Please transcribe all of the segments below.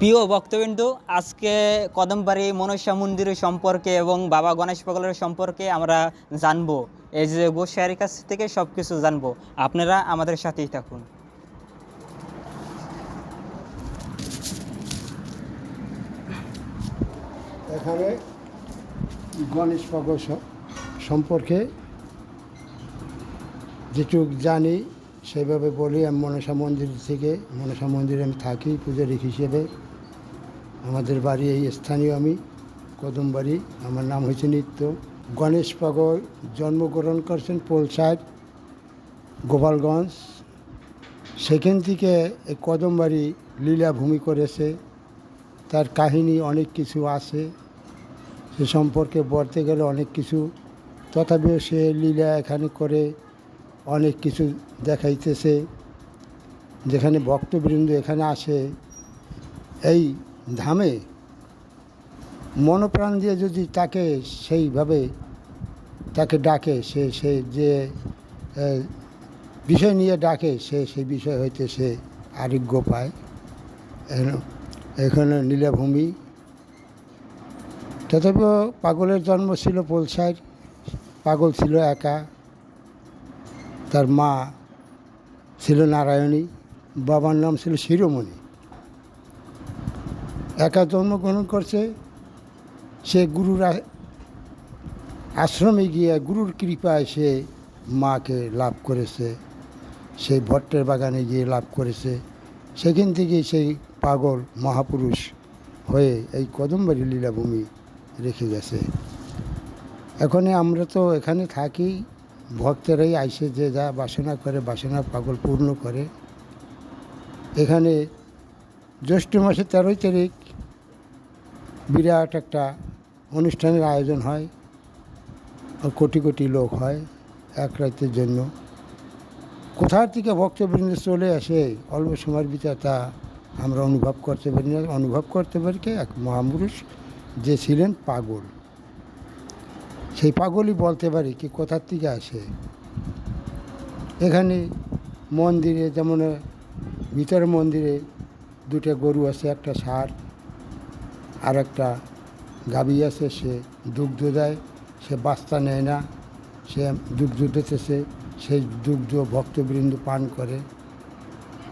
প্রিয় ভক্তবিন্দু, আজকে কদমবাড়ি মনসা মন্দিরের সম্পর্কে এবং বাবা গণেশ পাগলের সম্পর্কে আমরা জানবো। এই যে গোসাইয়ের কাছ থেকে সব কিছু জানবো, আপনারা আমাদের সাথেই থাকুন। এখানে গণেশ পাগল সম্পর্কে যেটুক জানি সেভাবে বলি। আমি মনসা মন্দিরে আমি থাকি পূজারী হিসেবে। আমাদের বাড়ি এই স্থানীয়, আমি কদমবাড়ি, আমার নাম হয়েছে নিত্য। গণেশ পাগল জন্মগ্রহণ করছেন পোলসাইড, গোপালগঞ্জ। সেখান থেকে এই কদমবাড়ি লীলাভূমি করেছে। তার কাহিনী অনেক কিছু আছে, সে সম্পর্কে বলতে গেলে অনেক কিছু। তথাপিও সে লীলা এখানে করে অনেক কিছু দেখাইতেছে। যেখানে ভক্তবৃন্দ এখানে আসে, এই ধামে মনপ্রাণ দিয়ে যদি তাকে সেইভাবে তাকে ডাকে, সে যে বিষয় নিয়ে ডাকে, সেই বিষয় হইতে সে আরোগ্য পায়। এখানে লীলাভূমি। তথাপিও পাগলের জন্ম ছিল পোলসাইড। পাগল ছিল একা, তার মা ছিল নারায়ণী, বাবার নাম ছিল শিরোমণি। একা জন্মগ্রহণ করছে। সে গুরুর আশ্রমে গিয়ে গুরুর কৃপায় সে মাকে লাভ করেছে। সেই ভট্টের বাগানে গিয়ে লাভ করেছে। সেখান থেকেই সেই পাগল মহাপুরুষ হয়ে এই কদমবাড়ি লীলাভূমি রেখে গেছে। এখন আমরা তো এখানে থাকি, ভক্তেরাই আইসে যে যা বাসনা করে, বাসনা পাগল পূর্ণ করে। এখানে জ্যৈষ্ঠ মাসের 13 তারিখ বিরাট একটা অনুষ্ঠানের আয়োজন হয়। কোটি কোটি লোক হয় এক রাতের জন্য। কোথার থেকে ভক্তবৃন্দ চলে আসে অল্প সময়ের ভিতরে তা আমরা অনুভব করতে পারি না। অনুভব করতে পারি কি, এক মহাপুরুষ যে ছিলেন পাগল, সেই পাগলই বলতে পারি কি কোথার থেকে আসে। এখানে মন্দিরে, যেমন ভিতরের মন্দিরে দুটো গরু আছে, একটা ষাঁড় আর একটা গাভী আছে। সে দুগ্ধ দেয়, সে বাচ্চা নেয় না, সে দুগ্ধ দিতেছে। সেই দুগ্ধ ভক্তবৃন্দ পান করে,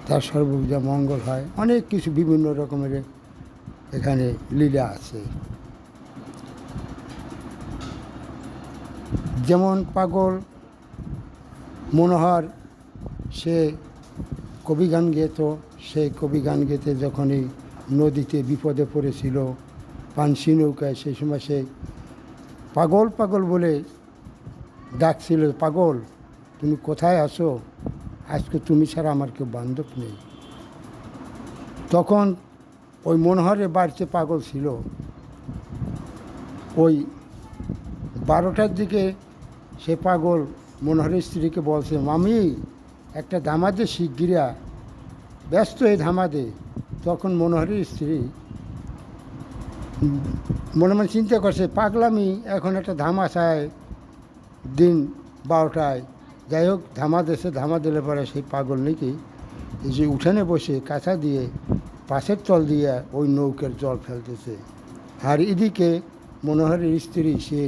তার সর্ববিধা মঙ্গল হয়। অনেক কিছু বিভিন্ন রকমের এখানে লীলা আছে। যেমন পাগল মনোহর, সে কবি গান গেত। সেই কবি গান গেতে যখনই নদীতে বিপদে পড়েছিল পানসি নৌকায়, সেই সময় সে পাগল পাগল বলে ডাকছিল, পাগল তুমি কোথায় আসো, আজকে তুমি ছাড়া আমার কেউ বান্ধব নেই। তখন ওই মনোহরের বাড়িতে পাগল ছিল। ওই 12টার দিকে সে পাগল মনোহরের স্ত্রীকে বলছে, মামি একটা ধামাদে শিগগিরা, ব্যস্ত এই ধামাদে। তখন মনোহরের স্ত্রী মনে মনে চিন্তা করছে, পাগলামি, এখন একটা ধামা চায় দিন 12টায়। যাই হোক, ধামা দেশে, ধামা দিলে পরে সেই পাগল নাকি এই যে উঠানে বসে কাঁথা দিয়ে পাশের তল দিয়ে ওই নৌকার জল ফেলতেছে। আর এদিকে মনোহরের স্ত্রী সে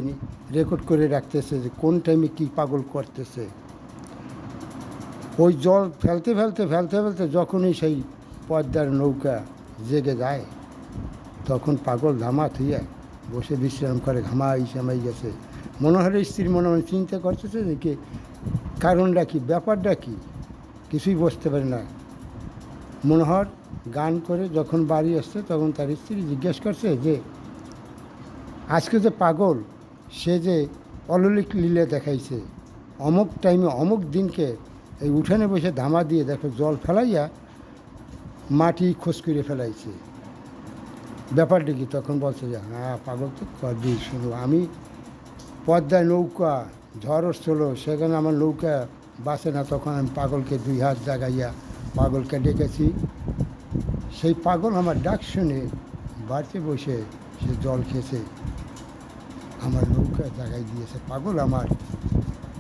রেকর্ড করে রাখতেছে যে কোন টাইমে কী পাগল করতেছে। ওই জল ফেলতে ফেলতে ফেলতে ফেলতে যখনই সেই পদ্মার নৌকা জেগে যায়, তখন পাগল ধামা থুয়ে বসে বিশ্রাম করে, ঘামাই শ্যামাই গেছে। মনোহরের স্ত্রী মনে মনে চিন্তা করতেছে যে কি কারণটা কী, ব্যাপারটা কী, কিছুই বুঝতে পারে না। মনোহর গান করে যখন বাড়ি আসছে, তখন তার স্ত্রী জিজ্ঞেস করছে যে আজকে যে পাগল, সে যে অলৌকিক লীলা দেখাইছে, অমুক টাইমে অমুক দিনকে এই উঠানে বসে ধামা দিয়ে দেখো জল ফেলাইয়া মাটি খোঁজ করে ফেলাইছে, ব্যাপারটা কি? তখন বলছে যে হ্যাঁ, পাগল তো করবি। শুধু আমি পদ্মায় নৌকা ঝড় হচ্ছিল, সেখানে আমার নৌকা বাসে না, তখন আমি পাগলকে 2 হাত জাগাইয়া পাগলকে ডেকেছি। সেই পাগল আমার ডাক শুনে বাড়িতে বসে সে জল খেয়েছে, আমার নৌকা জাগাই দিয়েছে। পাগল আমার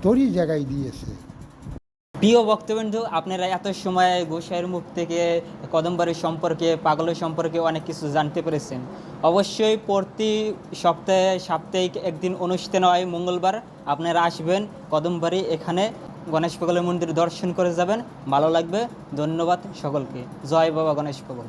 তরি জাগাই দিয়েছে। প্রিয় ভক্তবন্ধু, আপনারা এত সময় গোসাইয়ের মুখ থেকে কদমবাড়ি সম্পর্কে, পাগলের সম্পর্কে অনেক কিছু জানতে পেরেছেন। অবশ্যই প্রতি সপ্তাহে সাপ্তাহিক একদিন অনুষ্ঠান হয় মঙ্গলবার, আপনারা আসবেন কদমবাড়ি, এখানে গণেশ পাগলের মন্দির দর্শন করে যাবেন, ভালো লাগবে। ধন্যবাদ সকলকে। জয় বাবা গণেশ পাগল।